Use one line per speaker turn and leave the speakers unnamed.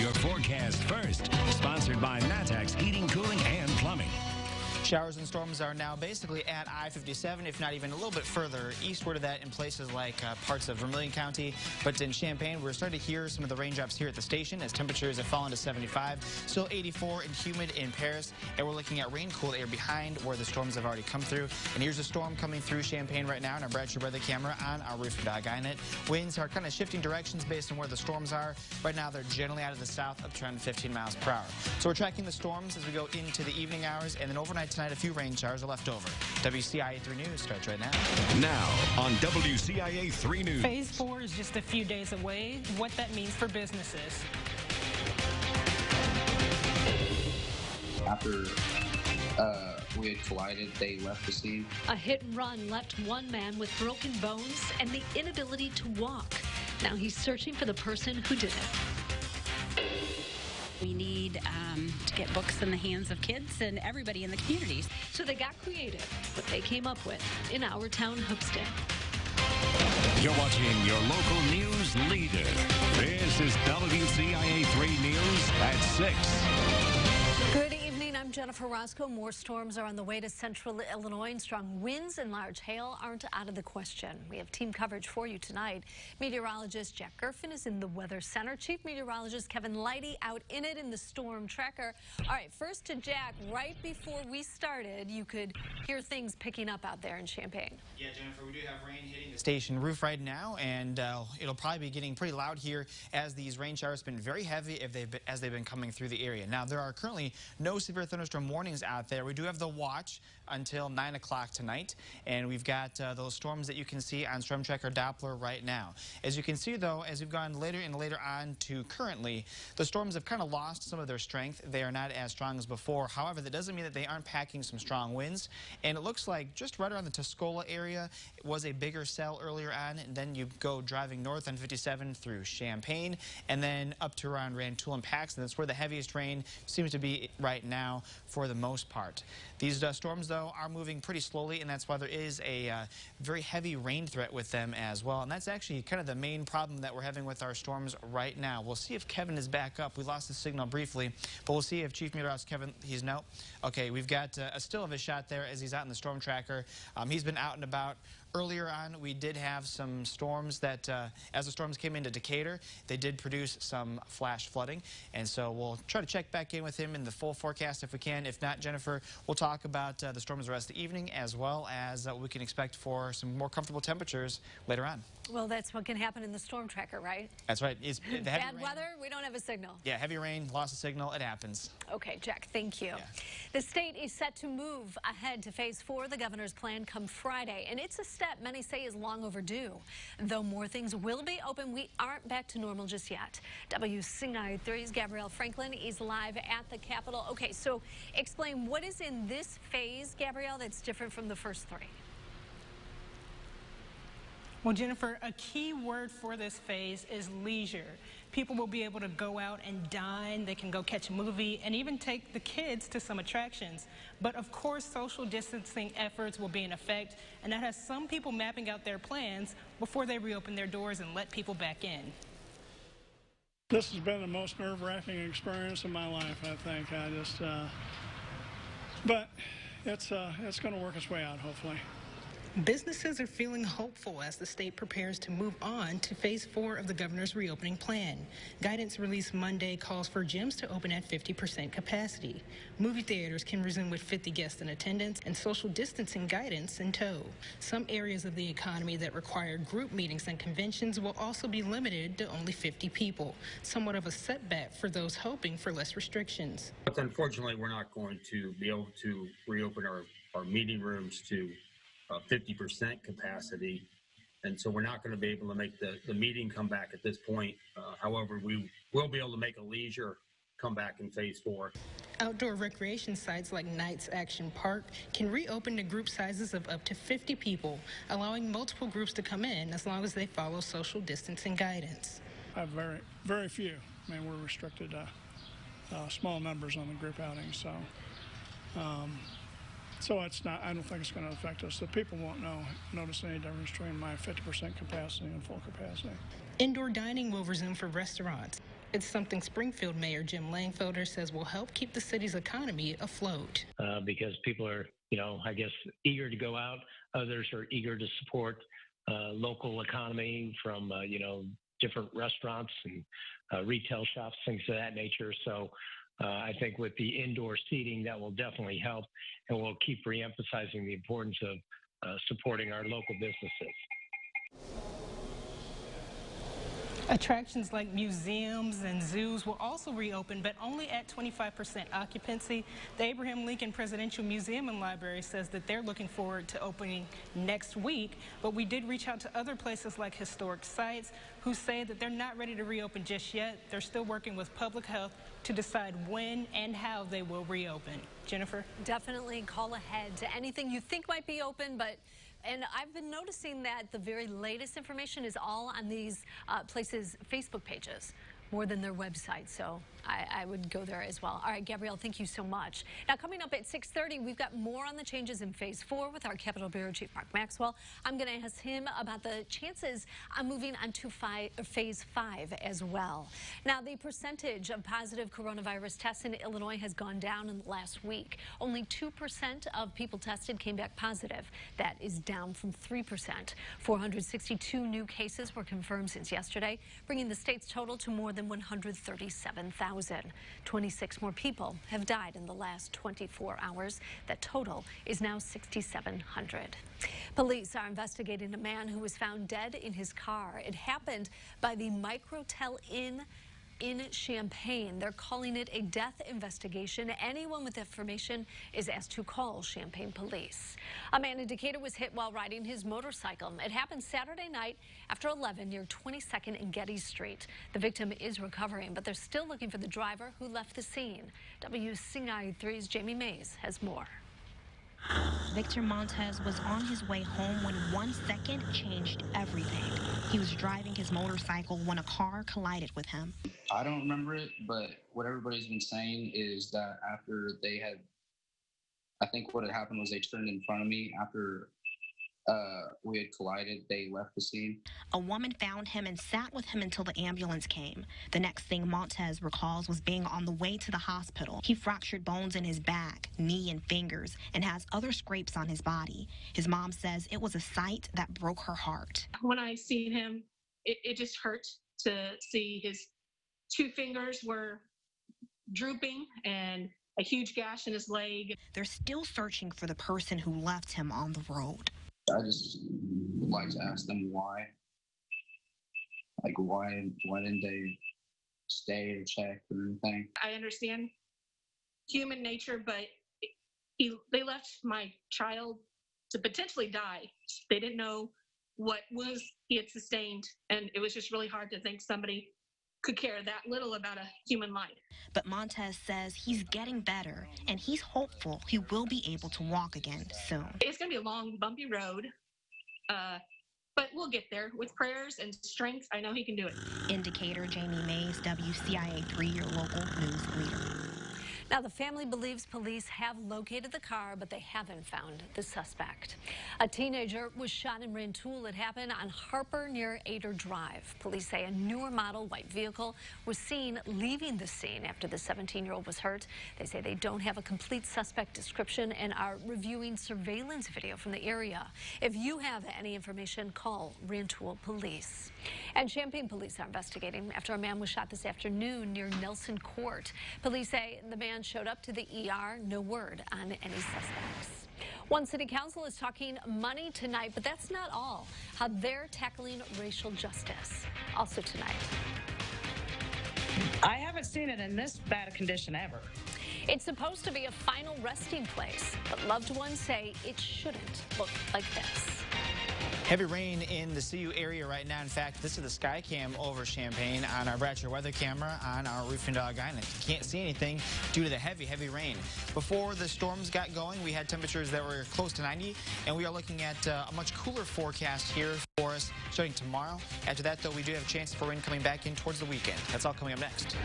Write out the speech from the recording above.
your forecast first. Sponsored by Matex Heating, Cooling, and Plumbing.
Showers and storms are now basically at I-57, if not even a little bit further eastward of that in places like parts of Vermilion County. But in Champaign, we're starting to hear some of the raindrops here at the station as temperatures have fallen to 75. Still 84 and humid in Paris. And we're looking at rain-cooled air behind where the storms have already come through. And here's a storm coming through Champaign right now in our Bradshaw weather camera on our roof dog INET. Winds are kind of shifting directions based on where the storms are. Right now, they're generally out of the south up to around 15 miles per hour. So we're tracking the storms as we go into the evening hours. And then overnight tonight, a few rain showers are left over. WCIA 3 News starts right now.
Now on WCIA 3 News.
Phase 4 is just a few days away. What that means for businesses.
After we had collided, they left the scene.
A hit and run left one man with broken bones and the inability to walk. Now he's searching for the person who did it.
We need to get books in the hands of kids and everybody in the communities.
So they got creative, what they came up with in our town, Hoopeston.
You're watching your local news leader. This is WCIA 3 News at 6.
Good evening, I'm Jennifer Roscoe. More storms are on the way to central Illinois, and strong winds and large hail aren't out of the question. We have team coverage for you tonight. Meteorologist Jack Gerfen is in the Weather Center. Chief Meteorologist Kevin Lighty out in it in the storm tracker. All right, first to Jack. Right before we started, you could hear things picking up out there in Champaign.
Yeah, Jennifer, we do have rain hitting the station roof right now, and it'll probably be getting pretty loud here as these rain showers have been very heavy as they've been coming through the area. Now, there are currently no severe thunderstorm warnings out there. We do have the watch until 9 o'clock tonight, and we've got those storms that you can see on Storm Tracker Doppler right now. As you can see, though, as we've gone later and later on to currently, the storms have kind of lost some of their strength. They are not as strong as before. However, that doesn't mean that they aren't packing some strong winds, and it looks like just right around the Tuscola area, it was a bigger cell earlier on, and then you go driving north on 57 through Champaign, and then up to around Rantoul and Paxton. That's where the heaviest rain seems to be right now for the most part. These storms, though, are moving pretty slowly, and that's why there is a very heavy rain threat with them as well. And that's actually kind of the main problem that we're having with our storms right now. We'll see if Kevin is back up. We lost the signal briefly, but we'll see if Chief Meteorologist Kevin, he's no. Okay, we've got a still of a shot there as he's out in the storm tracker. He's been out and about. Earlier on, we did have some storms that, as the storms came into Decatur, they did produce some flash flooding. And so we'll try to check back in with him in the full forecast if we can. If not, Jennifer, we'll talk about the storms the rest of the evening, as well as we can expect for some more comfortable temperatures later on.
Well, that's what can happen in the storm tracker, right?
That's right. It's the heavy
bad
rain.
Weather, we don't have a signal.
Yeah, heavy rain, lost a signal, it happens.
Okay, Jack, thank you.
Yeah.
The state is set to move ahead to phase 4 of the governor's plan come Friday, and it's a step many say is long overdue. Though more things will be open, we aren't back to normal just yet. WCIA 3's Gabrielle Franklin is live at the Capitol. Okay, so explain what is in this phase, Gabrielle, that's different from the first 3.
Well, Jennifer, a key word for this phase is leisure. People will be able to go out and dine, they can go catch a movie, and even take the kids to some attractions. But of course, social distancing efforts will be in effect, and that has some people mapping out their plans before they reopen their doors and let people back in.
This has been the most nerve-wracking experience of my life, I think. But it's going to work its way out, hopefully.
Businesses are feeling hopeful as the state prepares to move on to phase 4 of the governor's reopening plan. Guidance released Monday calls for gyms to open at 50% capacity. Movie theaters can resume with 50 guests in attendance and social distancing guidance in tow. Some areas of the economy that require group meetings and conventions will also be limited to only 50 people, somewhat of a setback for those hoping for less restrictions.
But unfortunately, we're not going to be able to reopen our meeting rooms to 50% capacity, and so we're not going to be able to make the meeting come back at this point. However, we will be able to make a leisure come back in phase 4.
Outdoor recreation sites like Knights Action Park can reopen to group sizes of up to 50 people, allowing multiple groups to come in as long as they follow social distancing guidance.
I have very few. I mean, we're restricted to small numbers on the group outings, so So it's not. I don't think it's going to affect us. The people won't notice any difference between my 50% capacity and full capacity.
Indoor dining will resume for restaurants. It's something Springfield Mayor Jim Langfelder says will help keep the city's economy afloat.
Because people are, I guess, eager to go out. Others are eager to support local economy from, different restaurants and retail shops, things of that nature. So I think with the indoor seating, that will definitely help, and we'll keep reemphasizing the importance of supporting our local businesses.
Attractions like museums and zoos will also reopen, but only at 25% occupancy. The Abraham Lincoln Presidential Museum and Library says that they're looking forward to opening next week, but we did reach out to other places like historic sites who say that they're not ready to reopen just yet. They're still working with public health to decide when and how they will reopen. Jennifer?
Definitely call ahead to anything you think might be open, and I've been noticing that the very latest information is all on these places' Facebook pages more than their website, so I would go there as well. All right, Gabrielle, thank you so much. Now, coming up at 6:30, we've got more on the changes in Phase 4 with our Capitol Bureau Chief Mark Maxwell. I'm going to ask him about the chances on moving on to Phase 5 as well. Now, the percentage of positive coronavirus tests in Illinois has gone down in the last week. Only 2% of people tested came back positive. That is down from 3%. 462 new cases were confirmed since yesterday, bringing the state's total to more than 137,000. 26 more people have died in the last 24 hours. That total is now 6,700. Police are investigating a man who was found dead in his car. It happened by the Microtel Inn in Champaign. They're calling it a death investigation. Anyone with information is asked to call Champaign police. A man in Decatur was hit while riding his motorcycle. It happened Saturday night after 11 near 22nd and Getty Street. The victim is recovering, but they're still looking for the driver who left the scene. WCIA3's Jamie Mays has more.
Victor Montez was on his way home when 1 second changed everything. He was driving his motorcycle when a car collided with him.
I don't remember it, but what everybody's been saying is that after they had, I think what had happened was they turned in front of me after we had collided. They left the scene.
A woman found him and sat with him until the ambulance came. The next thing Montez recalls was being on the way to the hospital. He fractured bones in his back, knee, and fingers, and has other scrapes on his body. His mom says it was a sight that broke her heart.
When I seen him, it just hurt to see his 2 fingers were drooping and a huge gash in his leg.
They're still searching for the person who left him on the road.
I just would like to ask them why. Like, why didn't they stay or check or anything?
I understand human nature, but they left my child to potentially die. They didn't know what wounds he had sustained, and it was just really hard to think somebody could care that little about a human life.
But Montez says he's getting better, and he's hopeful he will be able to walk again soon.
It's going to be a long, bumpy road, but we'll get there. With prayers and strength, I know he can do it.
In Decatur, Jamie Mays, WCIA3, your local news leader.
Now, the family believes police have located the car, but they haven't found the suspect. A teenager was shot in Rantoul. It happened on Harper near Ader Drive. Police say a newer model white vehicle was seen leaving the scene after the 17-year-old was hurt. They say they don't have a complete suspect description and are reviewing surveillance video from the area. If you have any information, call Rantoul Police. And Champaign police are investigating after a man was shot this afternoon near Nelson Court. Police say the man showed up to the ER. No word on any suspects. One city council is talking money tonight, but that's not all. How they're tackling racial justice. Also tonight.
I haven't seen it in this bad a condition ever.
It's supposed to be a final resting place, but loved ones say it shouldn't look like this.
Heavy rain in the CU area right now. In fact, this is the sky cam over Champaign on our Bratcher weather camera on our Roofing Dog Island. You can't see anything due to the heavy rain. Before the storms got going, we had temperatures that were close to 90, and we are looking at a much cooler forecast here for us starting tomorrow. After that, though, we do have a chance for rain coming back in towards the weekend. That's all coming up next.